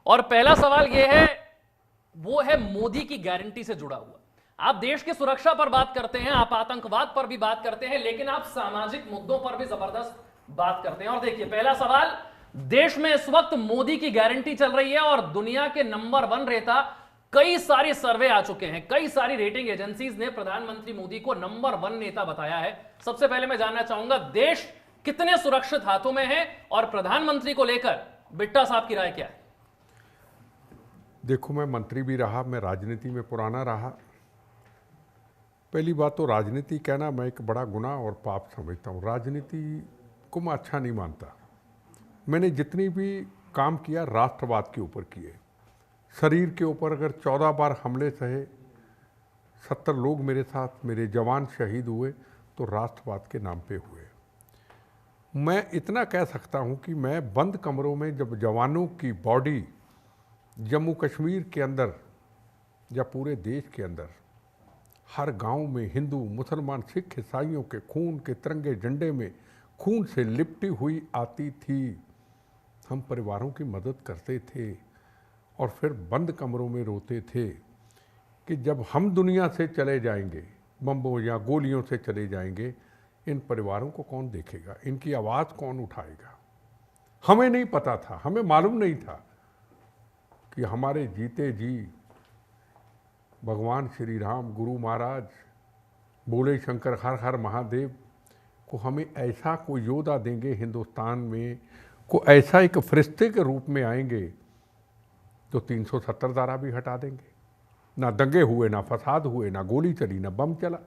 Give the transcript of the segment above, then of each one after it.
और पहला सवाल यह है, वो है मोदी की गारंटी से जुड़ा हुआ। आप देश की सुरक्षा पर बात करते हैं, आप आतंकवाद पर भी बात करते हैं, लेकिन आप सामाजिक मुद्दों पर भी जबरदस्त बात करते हैं। और देखिए, पहला सवाल, देश में इस वक्त मोदी की गारंटी चल रही है और दुनिया के नंबर 1 नेता, कई सारे सर्वे आ चुके हैं, कई सारी रेटिंग एजेंसीज ने प्रधानमंत्री मोदी को नंबर 1 नेता बताया है। सबसे पहले मैं जानना चाहूंगा, देश कितने सुरक्षित हाथों में है और प्रधानमंत्री को लेकर बिट्टा साहब की राय क्या है? देखो, मैं मंत्री भी रहा, मैं राजनीति में पुराना रहा। पहली बात तो राजनीति कहना मैं एक बड़ा गुनाह और पाप समझता हूँ। राजनीति को मैं अच्छा नहीं मानता। मैंने जितनी भी काम किया राष्ट्रवाद के ऊपर किए। शरीर के ऊपर अगर 14 बार हमले सहे, 70 लोग मेरे साथ, मेरे जवान शहीद हुए, तो राष्ट्रवाद के नाम पे हुए। मैं इतना कह सकता हूँ कि मैं बंद कमरों में जब जवानों की बॉडी जम्मू कश्मीर के अंदर या पूरे देश के अंदर हर गांव में हिंदू, मुसलमान, सिख, ईसाइयों के खून के तिरंगे झंडे में खून से लिपटी हुई आती थी, हम परिवारों की मदद करते थे और फिर बंद कमरों में रोते थे कि जब हम दुनिया से चले जाएंगे, बम्बों या गोलियों से चले जाएंगे, इन परिवारों को कौन देखेगा, इनकी आवाज़ कौन उठाएगा। हमें नहीं पता था, हमें मालूम नहीं था कि हमारे जीते जी भगवान श्री राम, गुरु महाराज, बोले शंकर हर हर महादेव को हमें ऐसा कोई योद्धा देंगे हिंदुस्तान में, को ऐसा एक फरिश्ते के रूप में आएंगे तो 370 धारा भी हटा देंगे। ना दंगे हुए, ना फसाद हुए, ना गोली चली, ना बम चला।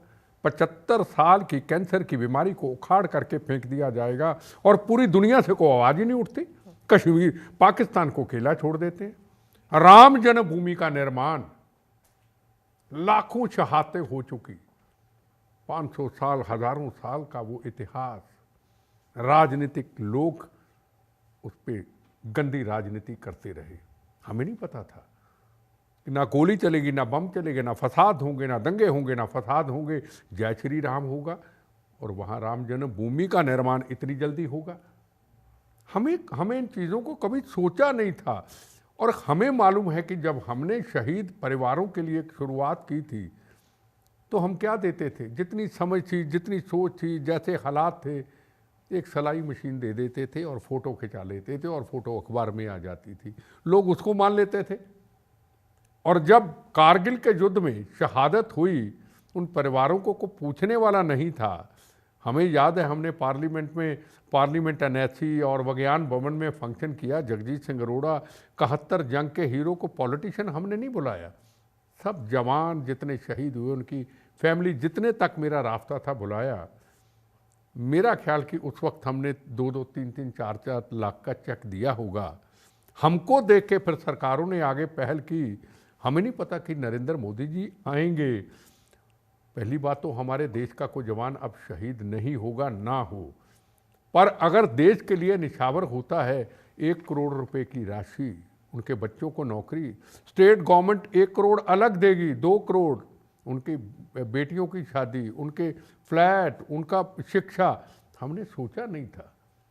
75 साल की कैंसर की बीमारी को उखाड़ करके फेंक दिया जाएगा और पूरी दुनिया से कोई आवाज़ ही नहीं उठती। कश्मीर, पाकिस्तान को अकेला छोड़ देते हैं। राम जन्मभूमि का निर्माण, लाखों शहादतें हो चुकी, 500 साल, हजारों साल का वो इतिहास, राजनीतिक लोग उस पर गंदी राजनीति करते रहे। हमें नहीं पता था कि ना गोली चलेगी, ना बम चलेगा, ना फसाद होंगे, ना दंगे होंगे, ना फसाद होंगे, जय श्री राम होगा और वहाँ राम जन्मभूमि का निर्माण इतनी जल्दी होगा। हमें इन चीज़ों को कभी सोचा नहीं था। और हमें मालूम है कि जब हमने शहीद परिवारों के लिए शुरुआत की थी तो हम क्या देते थे, जितनी समझ थी, जितनी सोच थी, जैसे हालात थे, एक सिलाई मशीन दे देते थे और फ़ोटो खिंचा लेते थे और फ़ोटो अखबार में आ जाती थी, लोग उसको मान लेते थे। और जब कारगिल के युद्ध में शहादत हुई, उन परिवारों को पूछने वाला नहीं था। हमें याद है, हमने पार्लियामेंट एनेसी और विज्ञान भवन में फंक्शन किया। जगजीत सिंह अरोड़ा, 71 जंग के हीरो को पॉलिटिशियन हमने नहीं बुलाया, सब जवान जितने शहीद हुए उनकी फैमिली जितने तक मेरा रास्ता था बुलाया। मेरा ख्याल कि उस वक्त हमने 2-2, 3-3, 4-4 लाख का चेक दिया होगा। हमको देख के फिर सरकारों ने आगे पहल की। हमें नहीं पता कि नरेंद्र मोदी जी आएंगे। पहली बात तो हमारे देश का कोई जवान अब शहीद नहीं होगा, ना हो, पर अगर देश के लिए निछावर होता है 1 करोड़ रुपए की राशि, उनके बच्चों को नौकरी, स्टेट गवर्नमेंट 1 करोड़ अलग देगी, 2 करोड़ उनकी बेटियों की शादी, उनके फ्लैट, उनका शिक्षा, हमने सोचा नहीं था।